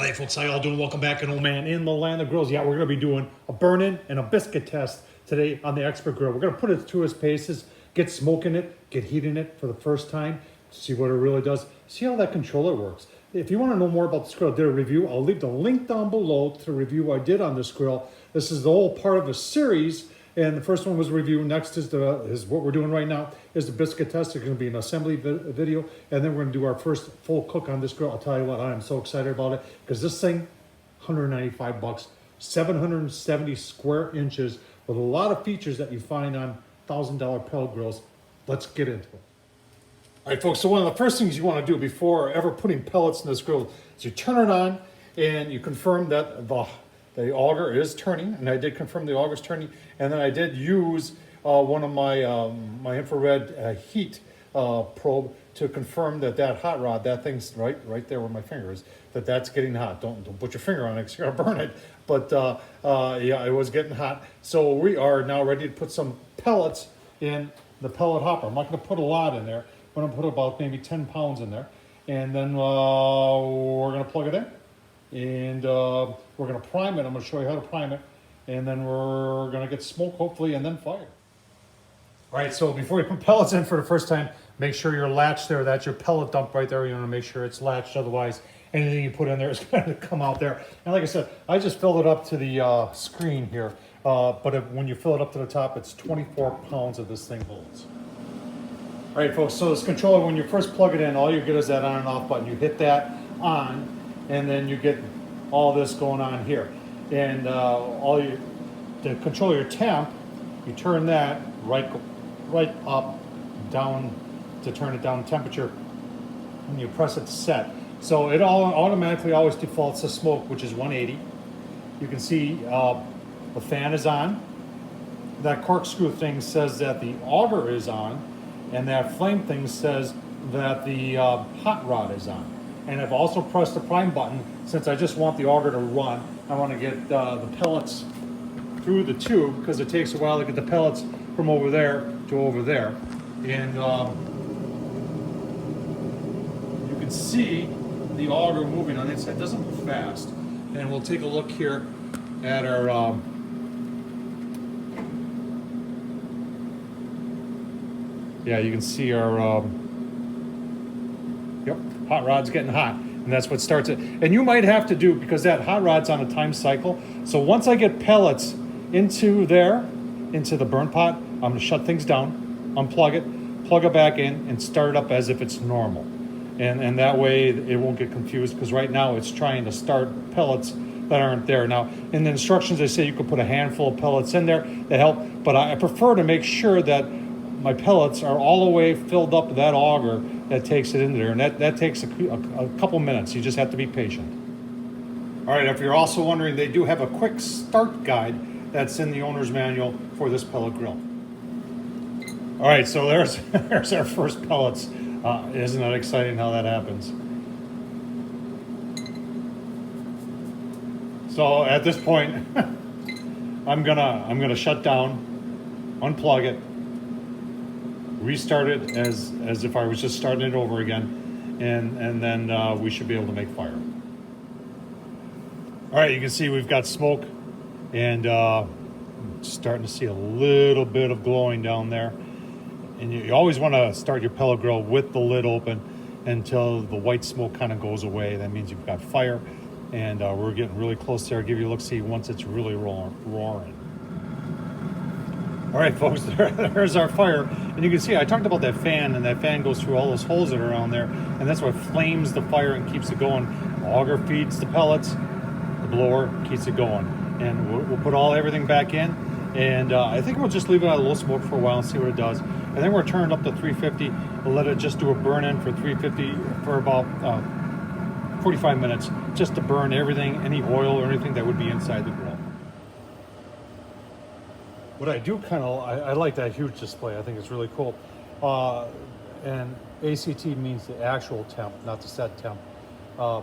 Hey folks, how y'all doing? Welcome back, an old man in the land of grills. Yeah, we're gonna be doing a burn-in and a biscuit test today on the Expert Grill. We're gonna put it through its paces, get smoke in it, get heat in it for the first time, see what it really does, see how that controller works. If you want to know more about this grill, I did a review. I'll leave the link down below to the review I did on this grill. This is the whole part of a series, and the first one was a review. Next is what we're doing right now is the biscuit test. It's going to be an assembly video, and then we're going to do our first full cook on this grill. I'll tell you what, I am so excited about it because this thing, 195 bucks, 770 square inches with a lot of features that you find on $1,000 pellet grills. Let's get into it. All right, folks, so one of the first things you want to do before ever putting pellets in this grill is you turn it on and you confirm that the auger is turning, and I did confirm the auger is turning, and then I did use one of my my infrared heat probe to confirm that hot rod, that thing's right there where my finger is, that's getting hot. Don't put your finger on it because you're gonna burn it. But yeah, it was getting hot. So we are now ready to put some pellets in the pellet hopper. I'm not gonna put a lot in there. I'm gonna put about maybe 10 pounds in there, and then we're gonna plug it in. And we're going to prime it. I'm going to show you how to prime it. And then we're going to get smoke, hopefully, and then fire. All right, so before you put pellets in for the first time, make sure you're latched there. That's your pellet dump right there. You want to make sure it's latched. Otherwise, anything you put in there is going to come out there. And like I said, I just filled it up to the screen here. But when you fill it up to the top, it's 24 pounds of this thing holds. All right, folks, so this controller, when you first plug it in, all you get is that on and off button. You hit that on, and then you get all this going on here. And to control your temp, you turn that right up, down, to turn it down temperature, and you press it to set. So it automatically always defaults to smoke, which is 180. You can see the fan is on. That corkscrew thing says that the auger is on, and that flame thing says that the hot rod is on. And I've also pressed the prime button since I just want the auger to run. I want to get the pellets through the tube because it takes a while to get the pellets from over there to over there. And you can see the auger moving on the inside. It doesn't move fast. And we'll take a look here at our yeah, you can see our yep, hot rod's getting hot, and that's what starts it. And you might have to do, because that hot rod's on a time cycle, so once I get pellets into the burn pot, I'm going to shut things down, unplug it, plug it back in, and start it up as if it's normal. And that way it won't get confused, because right now it's trying to start pellets that aren't there. Now, in the instructions, they say you could put a handful of pellets in there that help, but I prefer to make sure that my pellets are all the way filled up to that auger that takes it in there, and that takes a couple minutes. You just have to be patient. All right, if you're also wondering, they do have a quick start guide that's in the owner's manual for this pellet grill. All right, so there's our first pellets. Isn't that exciting how that happens? So at this point, I'm gonna shut down, unplug it, restart it as if I was just starting it over again, and then we should be able to make fire. All right, you can see we've got smoke, and starting to see a little bit of glowing down there. And you always want to start your pellet grill with the lid open until the white smoke kind of goes away. That means you've got fire, and we're getting really close there. I'll give you a look-see once it's really roaring. All right, folks, there's our fire. And you can see, I talked about that fan, and that fan goes through all those holes that are around there, and that's what flames the fire and keeps it going. The auger feeds the pellets, the blower keeps it going. And we'll put everything back in, and I think we'll just leave it at a low smoke for a while and see what it does. And then we're turned up to 350. We'll let it just do a burn-in for 350 for about 45 minutes, just to burn everything, any oil or anything that would be inside the grill. What I do I like that huge display. I think it's really cool. And ACT means the actual temp, not the set temp. You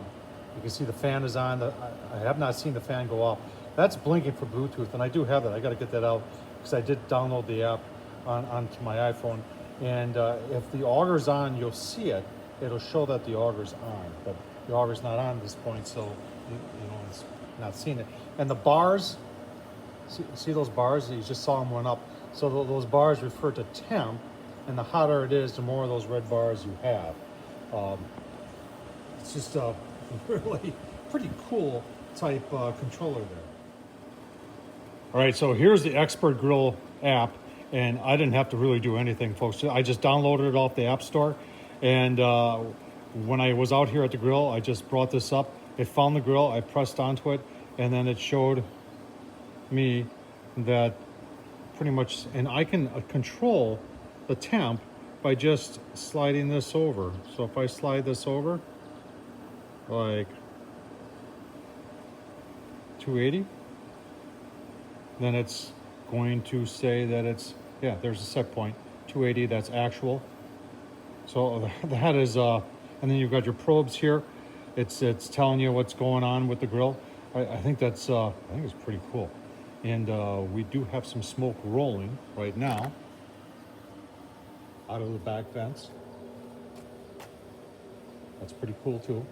can see the fan is on. I have not seen the fan go off. That's blinking for Bluetooth, and I do have that. I got to get that out because I did download the app onto my iPhone. And if the auger's on, you'll see it. It'll show that the auger's on, but the auger's not on at this point, so it's not seeing it. And the bars, see those bars? You just saw them went up. So those bars refer to temp, and the hotter it is, the more of those red bars you have. It's just a really pretty cool type controller there. All right, so here's the Expert Grill app, and I didn't have to really do anything, folks. I just downloaded it off the App Store, and when I was out here at the grill, I just brought this up. It found the grill, I pressed onto it, and then it showed me that pretty much, and I can control the temp by just sliding this over. So if I slide this over, like 280, then it's going to say that it's, yeah, there's a set point, 280, that's actual. So that is, and then you've got your probes here. It's telling you what's going on with the grill. I think that's, I think it's pretty cool. And we do have some smoke rolling right now out of the back vents. That's pretty cool too.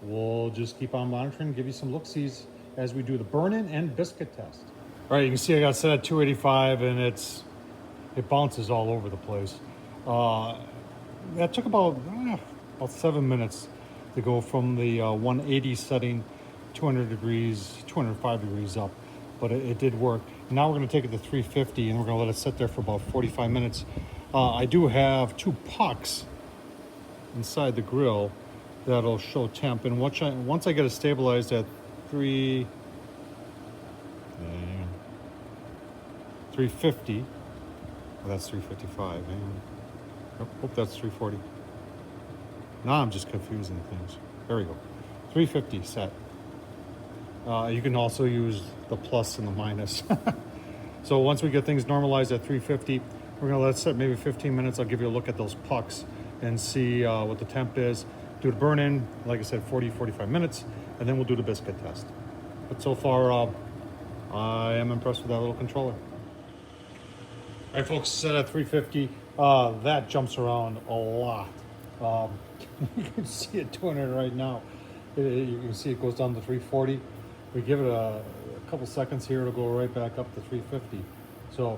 We'll just keep on monitoring, give you some look-sees as we do the burn-in and biscuit test. All right, you can see I got set at 285 and it bounces all over the place. That took about 7 minutes to go from the 180 setting, 200 degrees, 205 degrees up, but it did work. Now we're gonna take it to 350 and we're gonna let it sit there for about 45 minutes. I do have 2 pucks inside the grill that'll show temp, and once I get it stabilized at 350, well, that's 355, hope that's 340. Now I'm just confusing things. There we go, 350 set. You can also use the plus and the minus. So once we get things normalized at 350, we're gonna let it sit maybe 15 minutes. I'll give you a look at those pucks and see what the temp is. Do the burn-in, like I said, 40-45 minutes, and then we'll do the biscuit test. But so far, I am impressed with that little controller. All right, folks, set at 350. That jumps around a lot. You can see it doing it right now. You can see it goes down to 340. We give it a couple seconds here, it'll go right back up to 350. So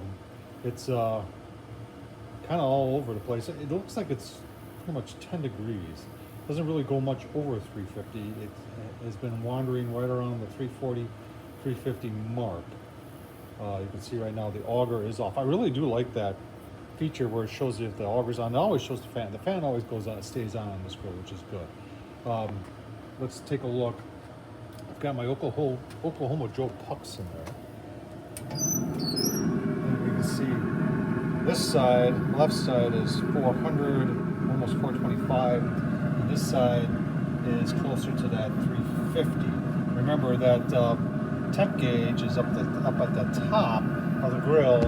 it's kind of all over the place. It looks like it's pretty much 10 degrees. Doesn't really go much over 350. It has been wandering right around the 340, 350 mark. You can see right now the auger is off. I really do like that feature where it shows you if the auger's on. It always shows the fan. The fan always goes on, stays on this grill, which is good. Let's take a look. I've got my Oklahoma Joe pucks in there. And you can see this side, left side is 400, almost 425. And this side is closer to that 350. Remember that temp gauge is up at the top of the grill,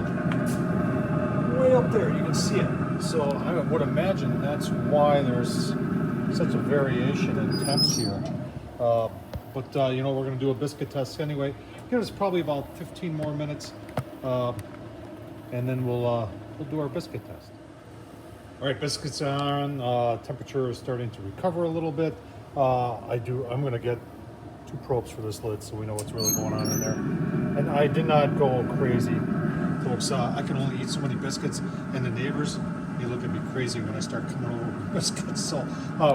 way up there. You can see it. So I would imagine that's why there's such a variation in temps here. But you know, we're going to do a biscuit test anyway. Give us probably about 15 more minutes, and then we'll do our biscuit test. All right, biscuits on. Temperature is starting to recover a little bit. I'm going to get 2 probes for this lid so we know what's really going on in there. And I did not go crazy, folks. I can only eat so many biscuits, and the neighbors, they look at me crazy when I start coming over with biscuits. So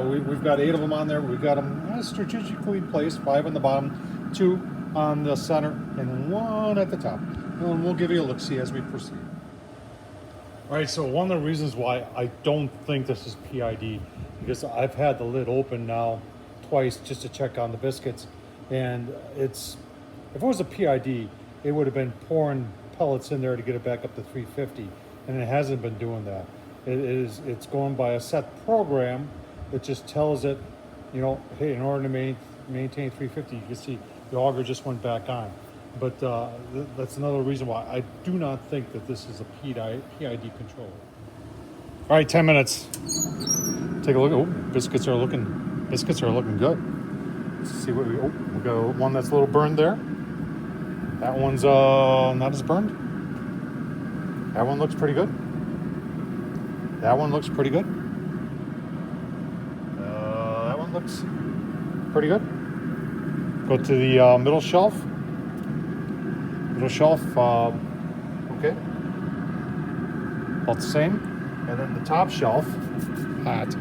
we've got 8 of them on there. We've got them strategically placed, 5 on the bottom, 2 on the center, and 1 at the top. And we'll give you a look-see as we proceed. All right, so one of the reasons why I don't think this is PID, because I've had the lid open now twice just to check on the biscuits, and if it was a PID, it would have been pouring pellets in there to get it back up to 350, and it hasn't been doing that. It's going by a set program that just tells it, you know, hey, in order to maintain 350, you can see the auger just went back on. But that's another reason why I do not think that this is a PID controller. All right, 10 minutes. Take a look. Oh, biscuits are looking good. Let's see what we got one that's a little burned there. That one's not as burned. That one looks pretty good. That one looks pretty good. That one looks pretty good. Go to the middle shelf. Middle shelf, okay, about the same. And then the top shelf, hot.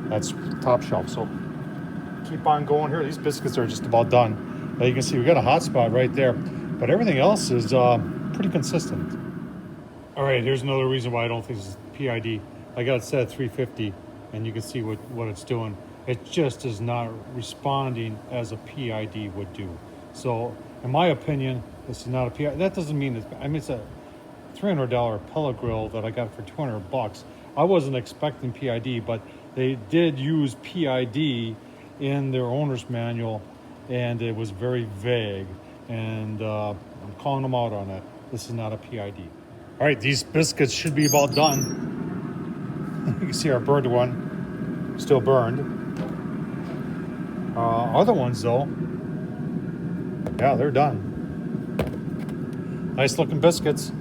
That's top shelf. So keep on going here. These biscuits are just about done. Now you can see we got a hot spot right there, but everything else is pretty consistent. All right, here's another reason why I don't think this is PID. I got it set at 350, and you can see what it's doing. It just is not responding as a PID would do. So, in my opinion, this is not a PID. That doesn't mean it's. I mean, it's a $300 pellet grill that I got for 200 bucks. I wasn't expecting PID, but they did use PID in their owner's manual, and it was very vague. And I'm calling them out on that. This is not a PID. All right, these biscuits should be about done. You can see our burned one, still burned. Other ones though, yeah, they're done. Nice looking biscuits.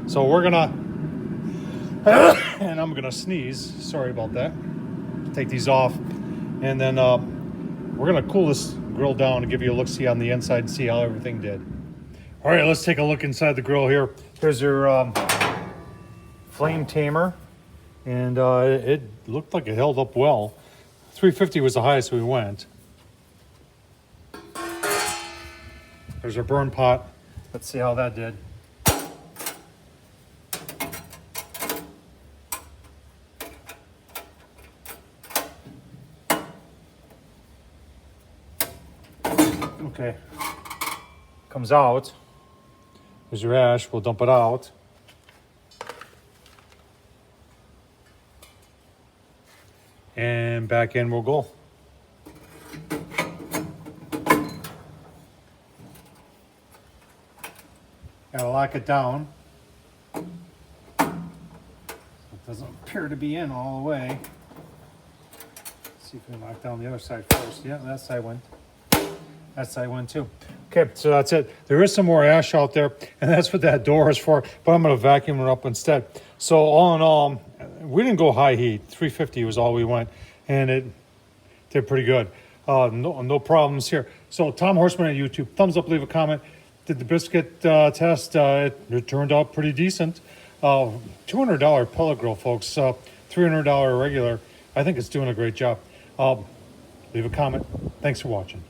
So we're gonna, and I'm gonna sneeze. Sorry about that. Take these off, and then we're gonna cool this grill down and give you a look-see on the inside and see how everything did. All right, let's take a look inside the grill here. Here's your flame tamer, and it looked like it held up well. 350 was the highest we went. There's our burn pot. Let's see how that did. Okay, comes out. There's your ash. We'll dump it out. And back in we'll go. Gotta lock it down. It doesn't appear to be in all the way. Let's see if we can lock down the other side first. Yeah, that side went. That side went too. Okay, so that's it. There is some more ash out there, and that's what that door is for, but I'm going to vacuum it up instead. So all in all, we didn't go high heat. 350 was all we went, and it did pretty good. No problems here. So Tom Horsman at YouTube, thumbs up, leave a comment. Did the biscuit test. It turned out pretty decent. $200 pellet grill, folks. $300 regular. I think it's doing a great job. Leave a comment. Thanks for watching.